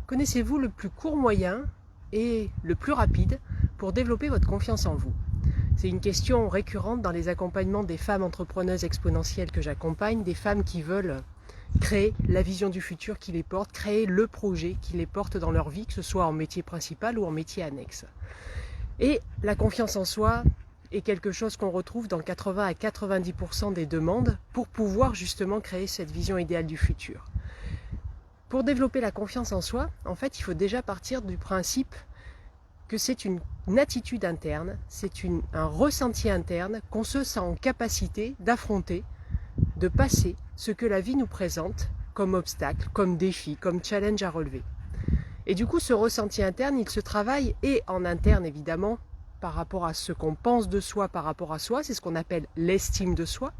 Connaissez-vous le plus court moyen et le plus rapide pour développer votre confiance en vous? C'est une question récurrente dans les accompagnements des femmes entrepreneuses exponentielles que j'accompagne, des femmes qui veulent créer la vision du futur qui les porte, créer le projet qui les porte dans leur vie, que ce soit en métier principal ou en métier annexe. Et la confiance en soi est quelque chose qu'on retrouve dans 80 à 90% des demandes pour pouvoir justement créer cette vision idéale du futur. Pour développer la confiance en soi, en fait, il faut déjà partir du principe que c'est une attitude interne, c'est un ressenti interne qu'on se sent en capacité d'affronter, de passer ce que la vie nous présente comme obstacle, comme défi, comme challenge à relever. Et du coup, ce ressenti interne, il se travaille et en interne évidemment, par rapport à ce qu'on pense de soi par rapport à soi, c'est ce qu'on appelle l'estime de soi.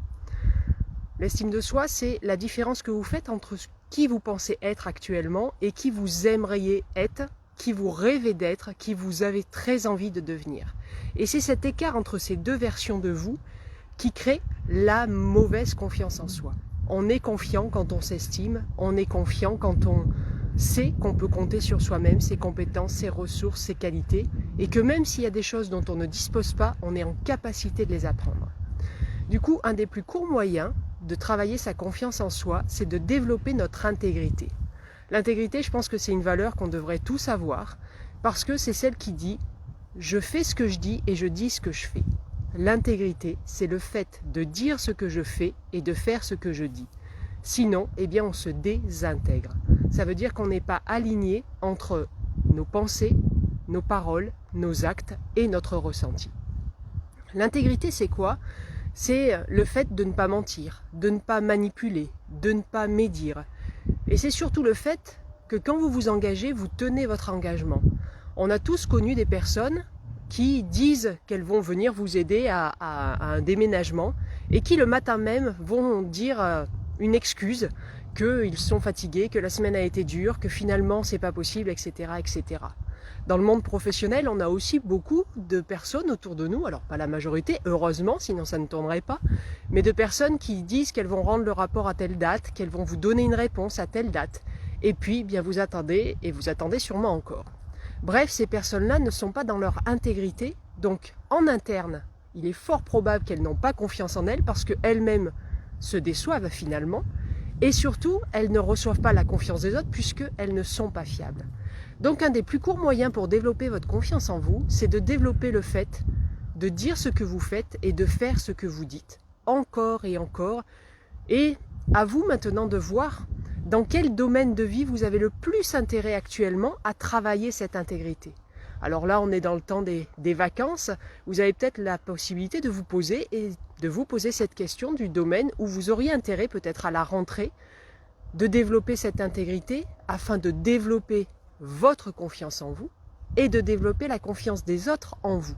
L'estime de soi, c'est la différence que vous faites entre qui vous pensez être actuellement et qui vous aimeriez être, qui vous rêvez d'être, qui vous avez très envie de devenir. Et c'est cet écart entre ces deux versions de vous qui crée la mauvaise confiance en soi. On est confiant quand on s'estime, on est confiant quand on sait qu'on peut compter sur soi-même, ses compétences, ses ressources, ses qualités, et que même s'il y a des choses dont on ne dispose pas, on est en capacité de les apprendre. Du coup, un des plus courts moyens de travailler sa confiance en soi, c'est de développer notre intégrité. L'intégrité, je pense que c'est une valeur qu'on devrait tous avoir, parce que c'est celle qui dit « je fais ce que je dis et je dis ce que je fais ». L'intégrité, c'est le fait de dire ce que je fais et de faire ce que je dis. Sinon, eh bien, on se désintègre. Ça veut dire qu'on n'est pas aligné entre nos pensées, nos paroles, nos actes et notre ressenti. L'intégrité, c'est quoi ? C'est le fait de ne pas mentir, de ne pas manipuler, de ne pas médire. Et c'est surtout le fait que quand vous vous engagez, vous tenez votre engagement. On a tous connu des personnes qui disent qu'elles vont venir vous aider à un déménagement et qui le matin même vont dire une excuse, qu'ils sont fatigués, que la semaine a été dure, que finalement c'est pas possible, etc., etc. Dans le monde professionnel, on a aussi beaucoup de personnes autour de nous, alors pas la majorité, heureusement, sinon ça ne tournerait pas, mais de personnes qui disent qu'elles vont rendre le rapport à telle date, qu'elles vont vous donner une réponse à telle date, et puis bien vous attendez, et vous attendez sûrement encore. Bref, ces personnes-là ne sont pas dans leur intégrité, donc en interne, il est fort probable qu'elles n'ont pas confiance en elles, parce qu'elles-mêmes se déçoivent finalement, et surtout, elles ne reçoivent pas la confiance des autres, puisqu'elles ne sont pas fiables. Donc un des plus courts moyens pour développer votre confiance en vous, c'est de développer le fait de dire ce que vous faites et de faire ce que vous dites, encore et encore. Et à vous maintenant de voir dans quel domaine de vie vous avez le plus intérêt actuellement à travailler cette intégrité. Alors là, on est dans le temps des vacances, vous avez peut-être la possibilité de vous poser cette question du domaine où vous auriez intérêt peut-être à la rentrée de développer cette intégrité afin de développer votre confiance en vous et de développer la confiance des autres en vous.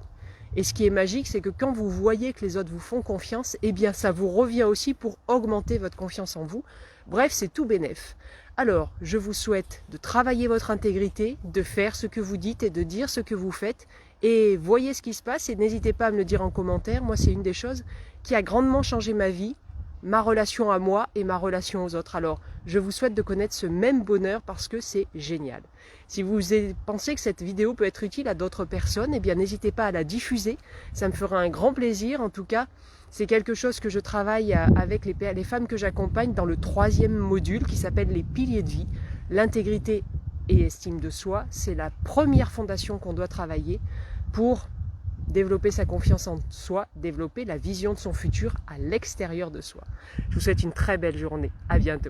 Et ce qui est magique, c'est que quand vous voyez que les autres vous font confiance, eh bien ça vous revient aussi pour augmenter votre confiance en vous. Bref, c'est tout bénef. Alors, je vous souhaite de travailler votre intégrité, de faire ce que vous dites et de dire ce que vous faites. Et voyez ce qui se passe et n'hésitez pas à me le dire en commentaire. Moi, c'est une des choses qui a grandement changé ma vie, ma relation à moi et ma relation aux autres. Alors, je vous souhaite de connaître ce même bonheur parce que c'est génial. Si vous pensez que cette vidéo peut être utile à d'autres personnes, eh bien n'hésitez pas à la diffuser. Ça me fera un grand plaisir. En tout cas, c'est quelque chose que je travaille avec les femmes que j'accompagne dans le 3e module qui s'appelle les piliers de vie. L'intégrité et estime de soi, c'est la première fondation qu'on doit travailler pour développer sa confiance en soi, développer la vision de son futur à l'extérieur de soi. Je vous souhaite une très belle journée. À bientôt.